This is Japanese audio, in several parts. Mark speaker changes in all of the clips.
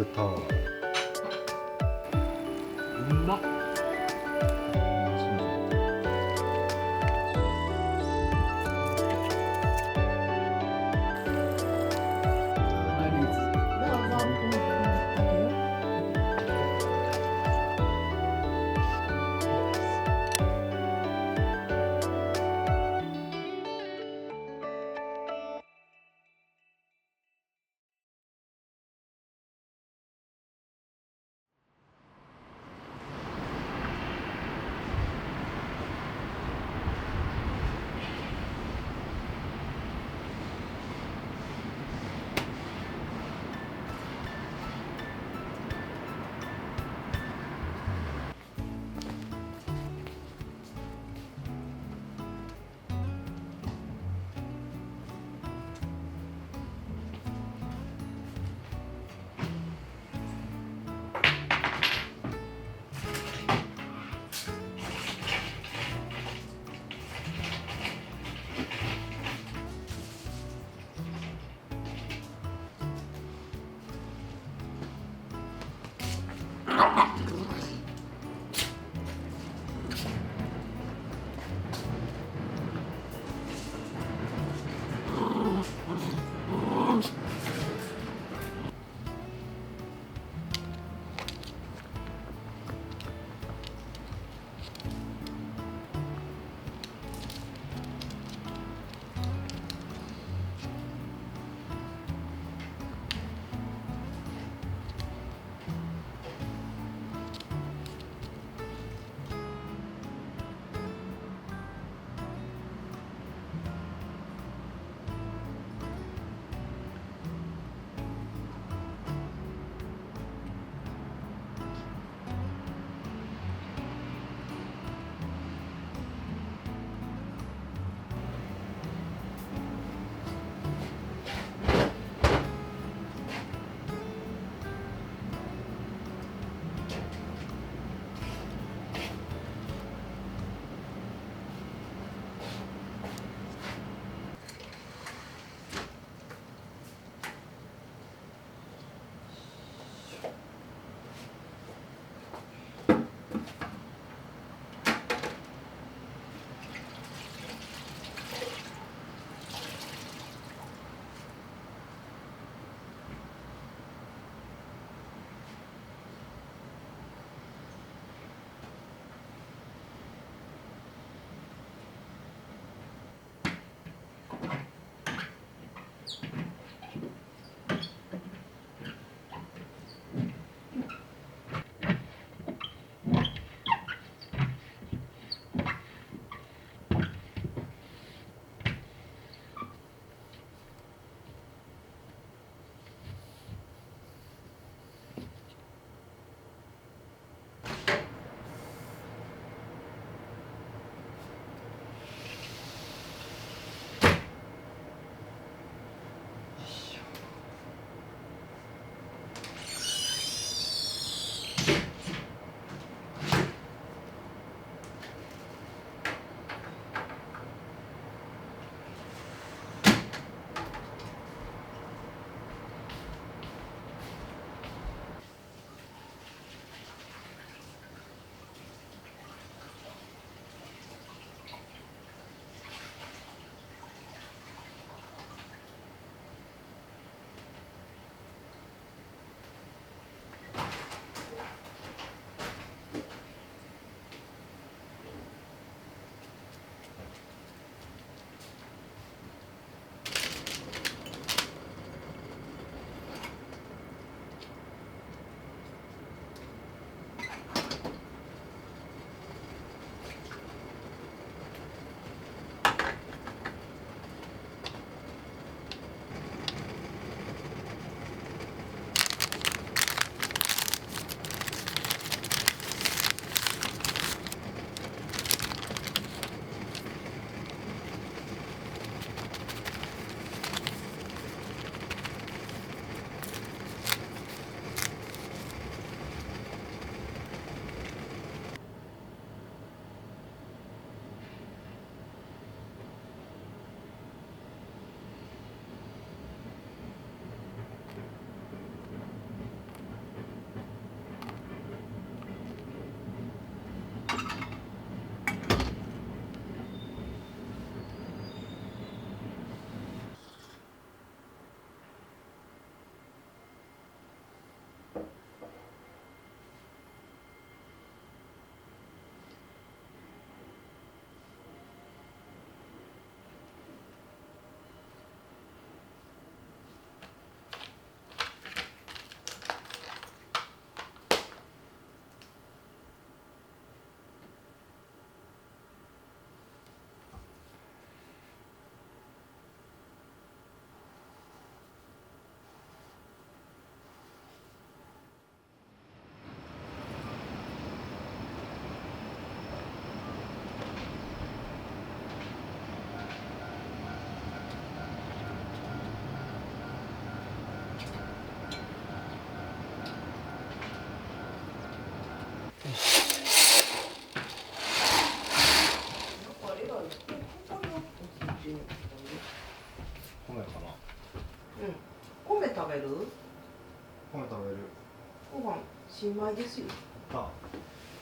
Speaker 1: ルタワー。
Speaker 2: うまっ。
Speaker 1: に。
Speaker 2: 米かな。
Speaker 1: 米食べる？
Speaker 2: 米食べる。
Speaker 1: ご飯新米ですよ。
Speaker 2: あ、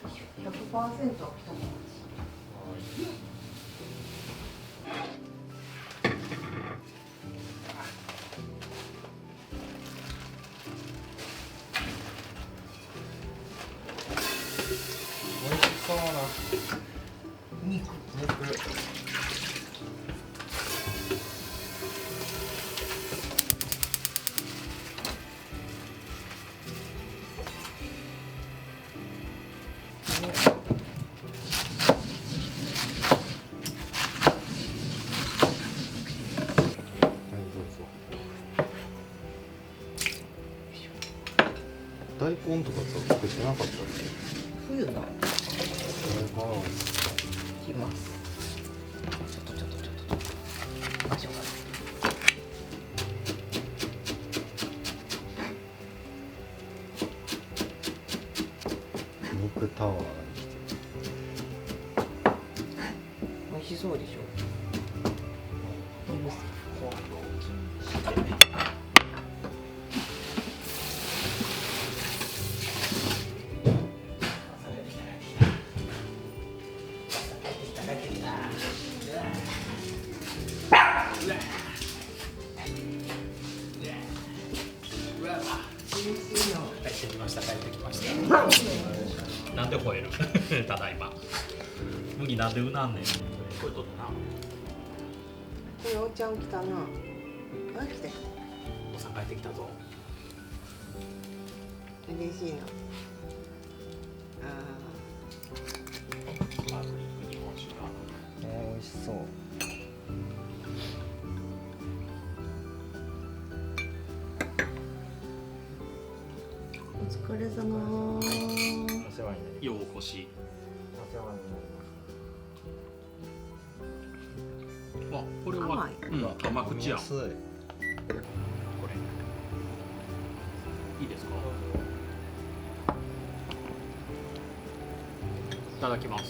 Speaker 1: 100%は一晩。
Speaker 2: 美味しそうな肉。大根とかさ、作ってなかったっけ？
Speaker 1: 冬の。
Speaker 2: これが
Speaker 1: いきます。ちょっと。場所が。
Speaker 2: 肉タワー。
Speaker 1: 美味しそうでしょ。
Speaker 3: 帰ってきました。なんで吠えるただいま。麦なんでうなんねん。これとったな。
Speaker 1: これおっちゃん来たな。あ、来て。
Speaker 3: おさん帰ってきたぞ。
Speaker 1: 嬉しいな。
Speaker 3: まず日本酒が。
Speaker 2: 美味しそう。
Speaker 1: お疲れ様。
Speaker 2: お世話になり
Speaker 3: ようこし。
Speaker 2: お世話になり
Speaker 3: あ、これは
Speaker 1: 甘い。
Speaker 3: 甘口やん。こ
Speaker 2: 安い。
Speaker 3: れ。いいですか。いただきます。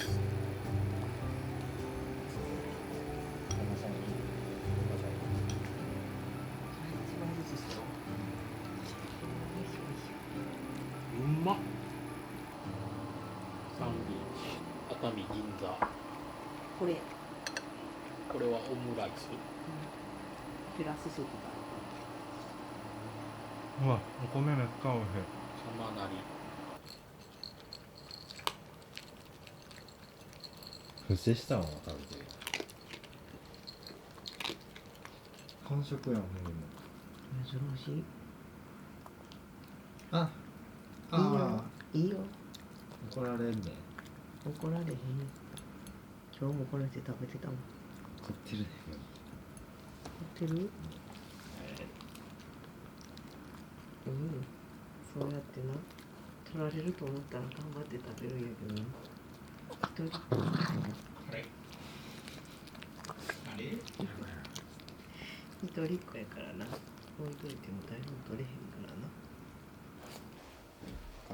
Speaker 3: うまっ。サンビーチ、熱海銀座。
Speaker 1: これ。
Speaker 3: これはオムライス。
Speaker 1: ピラススープだ。
Speaker 2: うわ、お米めっちゃ美味しい。
Speaker 3: samaなり。
Speaker 2: 不正したの食べてる。完食やん、ほんでも。
Speaker 1: 珍しい。
Speaker 2: あ、
Speaker 1: いいよ。
Speaker 2: 怒られんね。
Speaker 1: 怒られへん。今日もこれで食べてたもん。
Speaker 2: 買ってるね。
Speaker 1: 買ってる？そうやってな、取られると思ったら頑張って食べるんやけどな。一人っ子やからな。置いといても誰も取れへんからな。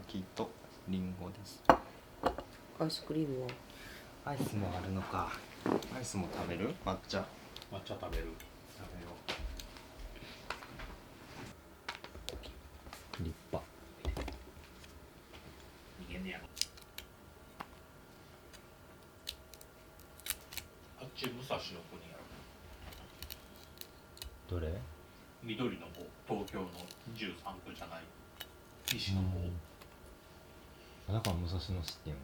Speaker 2: 柿とリンゴです。
Speaker 1: アイスクリームは
Speaker 2: アイスもあるのか。アイスも食べる？抹茶。
Speaker 3: 抹茶食べる。
Speaker 2: 食べよう。立派。
Speaker 3: 逃げんねやろ。あっち武蔵の子にやろ。
Speaker 2: どれ？
Speaker 3: 緑の方、東京の23区じゃない西の方。
Speaker 2: だから武蔵野市っていうの。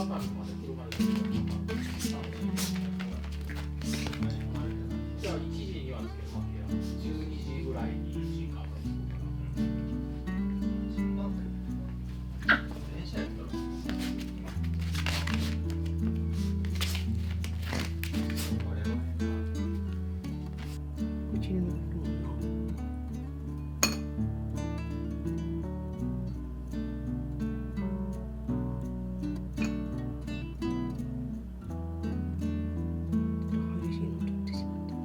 Speaker 3: じゃあ1時にはつけますけど、12時ぐらいに新幹線電車やったら
Speaker 1: うちに乗るもんな。激しいの取ってしまった。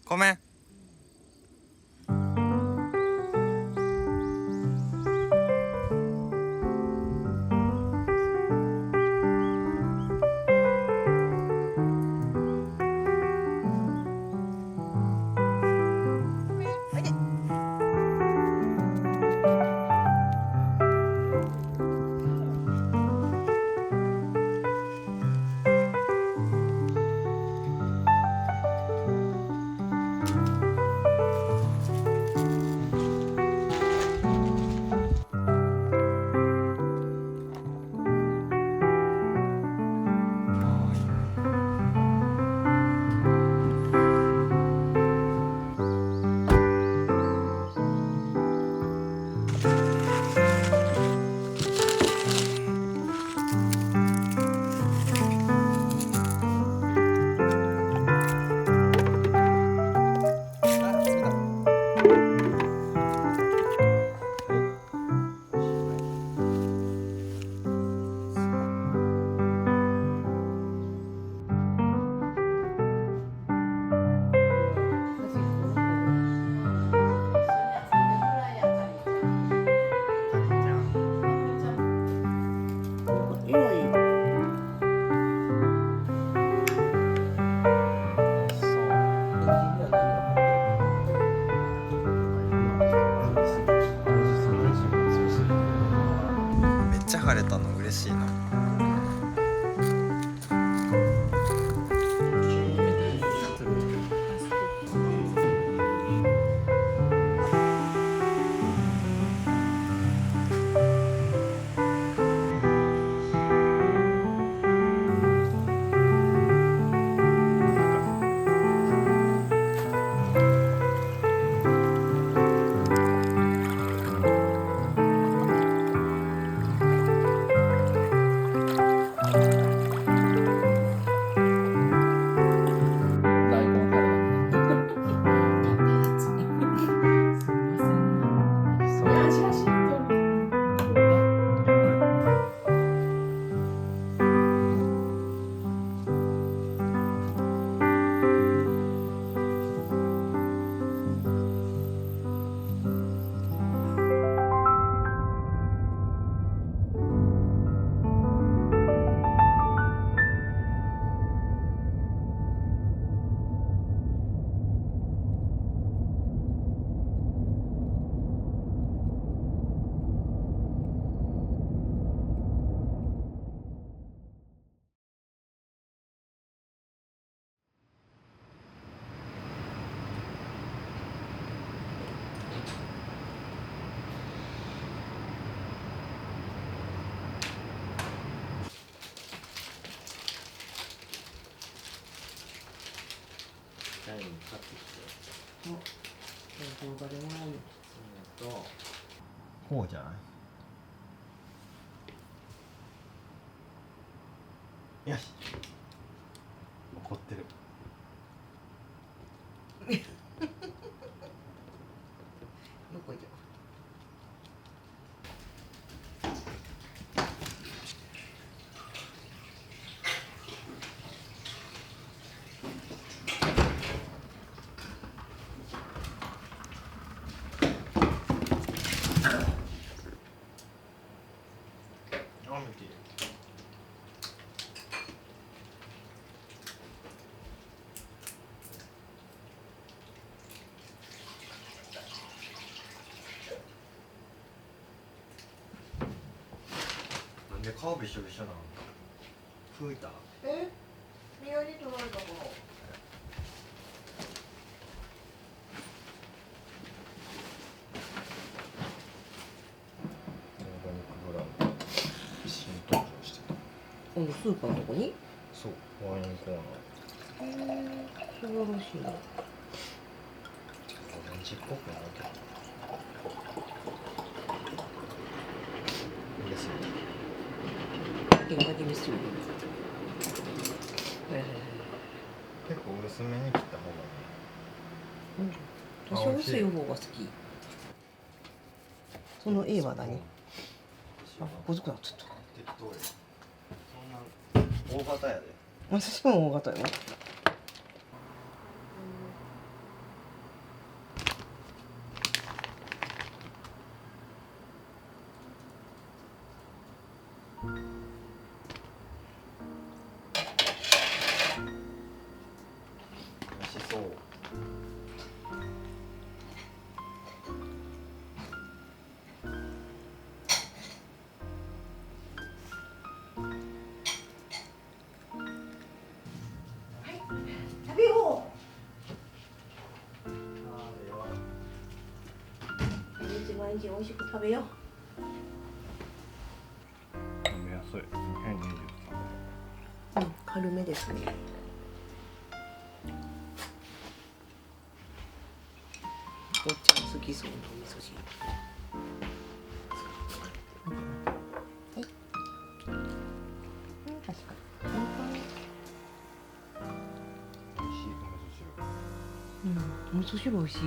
Speaker 2: ごめん。
Speaker 4: 晴れたの嬉しいな。
Speaker 2: チャイム買ってきて、
Speaker 1: 動画でもらうの。
Speaker 2: そのとこうじゃない。よし。怒ってる。
Speaker 1: どこ行くの。
Speaker 2: あ、見て。なんで顔びしょびしょなの。拭いた。
Speaker 1: 宮に取られたから。
Speaker 2: オーガニックブランド新登場してた。
Speaker 1: 今度スーパーのとこに。
Speaker 2: そう、ワインコーナー。
Speaker 1: 素晴らしいな。
Speaker 2: オレンジっぽくなるけど。いいですね。
Speaker 1: 現場で見せる。
Speaker 2: 結構薄めに切った方がいい。
Speaker 1: 私は薄い方が好き。その A は何？あ、小ずくなっちゃった。
Speaker 2: 適当よ。そんな大型やで。
Speaker 1: 私も大型よ。
Speaker 2: 美味しそう。
Speaker 1: 食べよう。毎日美味しく食べよう。
Speaker 2: 食べやすい。2023。
Speaker 1: うん、軽めですね。おっちゃん好きそうなお味噌汁。はい。確かに。
Speaker 2: 美味しいお味噌汁。
Speaker 1: うん、お味噌汁美味しい。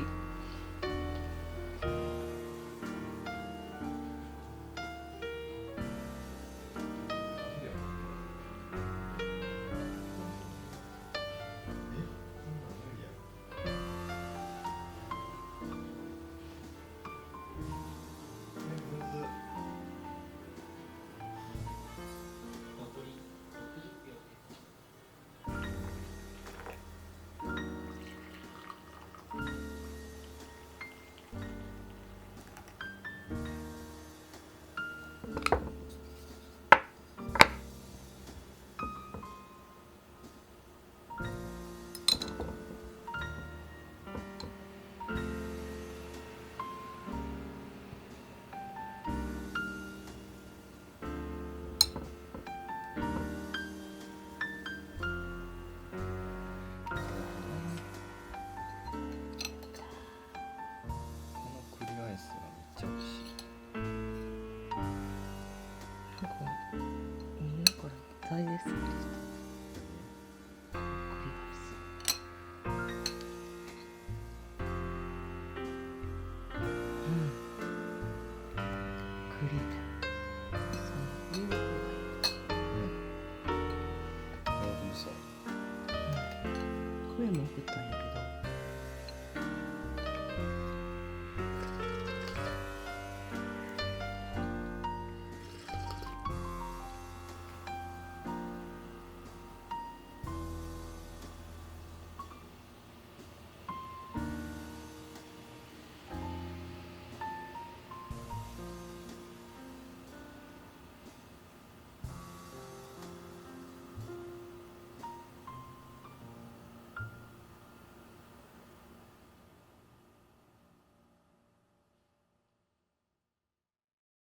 Speaker 1: 大です。栗そういうのがいい。クレーム送ったんやけど。